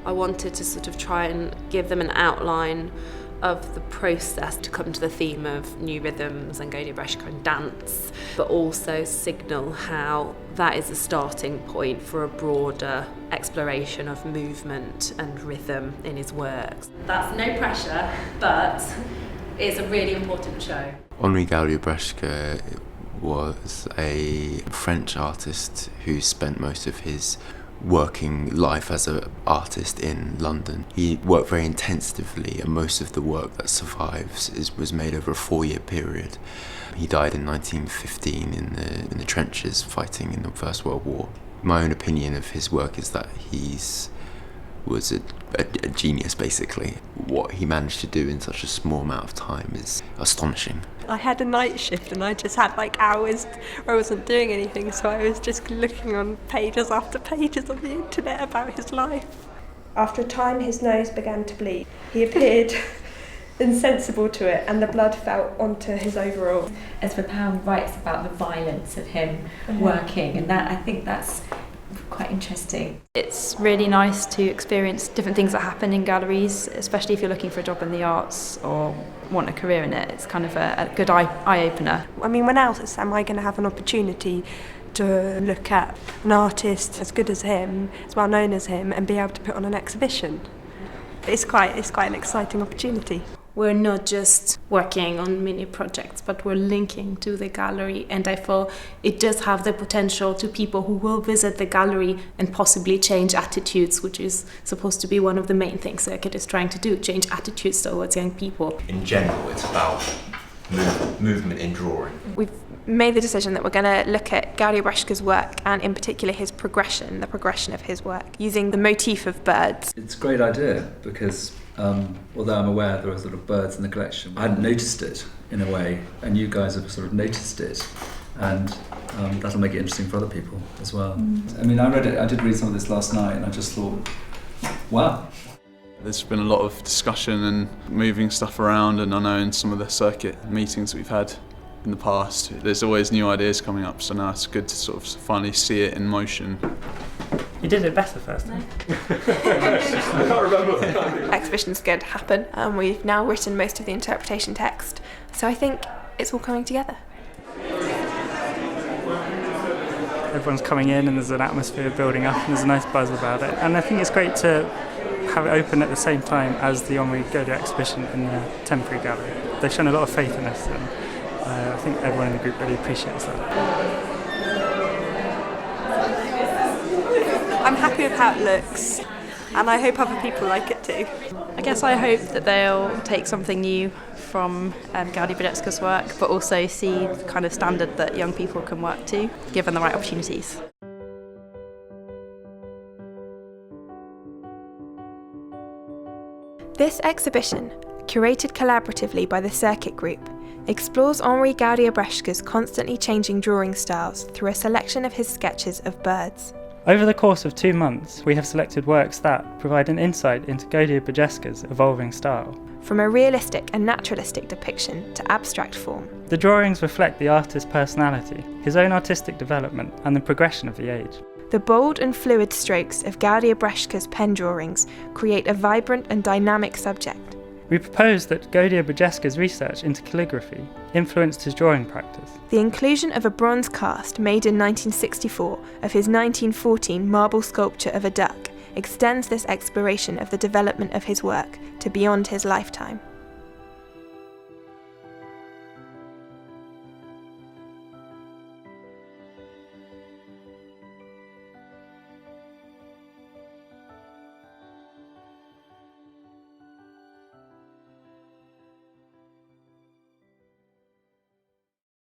I wanted to sort of try and give them an outline of the process to come to the theme of new rhythms and Gaudier-Brzeska and dance, but also signal how that is a starting point for a broader exploration of movement and rhythm in his works. That's no pressure, but it's a really important show. Henri Gaudier-Brzeska was a French artist who spent most of his working life as an artist in London. He worked very intensively, and most of the work that survives was made over a 4-year period. He died in 1915 in the trenches fighting in the First World War. My own opinion of his work is that was a genius, basically. What he managed to do in such a small amount of time is astonishing. I had a night shift and I just had hours where I wasn't doing anything, so I was just looking on pages after pages on the internet about his life. After a time his nose began to bleed. He appeared insensible to it and the blood fell onto his overall. Ezra Pound writes about the violence of him working, and that I think that's quite interesting. It's really nice to experience different things that happen in galleries, especially if you're looking for a job in the arts or want a career in it. It's kind of a good eye-opener. I mean, when else am I going to have an opportunity to look at an artist as good as him, as well known as him, and be able to put on an exhibition? It's quite an exciting opportunity. We're not just working on mini projects, but we're linking to the gallery, and I feel it does have the potential to people who will visit the gallery and possibly change attitudes, which is supposed to be one of the main things Curate is trying to do, change attitudes towards young people. In general, it's about movement in drawing. We've made the decision that we're going to look at Gaudier-Brzeska's work, and in particular his progression, the progression of his work, using the motif of birds. It's a great idea because although I'm aware there are sort of birds in the collection, I hadn't noticed it in a way, and you guys have sort of noticed it, and that'll make it interesting for other people as well. I mean, I did read some of this last night and I just thought, wow. There's been a lot of discussion and moving stuff around, and I know in some of the circuit meetings we've had in the past, there's always new ideas coming up, so now it's good to sort of finally see it in motion. You did it better first time. I can't remember. Exhibition's going to happen, and we've now written most of the interpretation text, so I think it's all coming together. Everyone's coming in and there's an atmosphere building up and there's a nice buzz about it, and I think it's great to have it open at the same time as the Henri Gaudier exhibition in the temporary gallery. They've shown a lot of faith in us, and I think everyone in the group really appreciates that. I'm happy with how it looks, and I hope other people like it too. I guess I hope that they'll take something new from Gaudier-Brzeska's work, but also see the kind of standard that young people can work to, given the right opportunities. This exhibition, curated collaboratively by the Circuit Group, explores Henri Gaudier-Brzeska's constantly changing drawing styles through a selection of his sketches of birds. Over the course of 2 months, we have selected works that provide an insight into Gaudier-Brzeska's evolving style. From a realistic and naturalistic depiction to abstract form. The drawings reflect the artist's personality, his own artistic development, and the progression of the age. The bold and fluid strokes of Gaudier-Brzeska's pen drawings create a vibrant and dynamic subject. We propose that Gaudier-Brzeska's research into calligraphy influenced his drawing practice. The inclusion of a bronze cast made in 1964 of his 1914 marble sculpture of a duck extends this exploration of the development of his work to beyond his lifetime.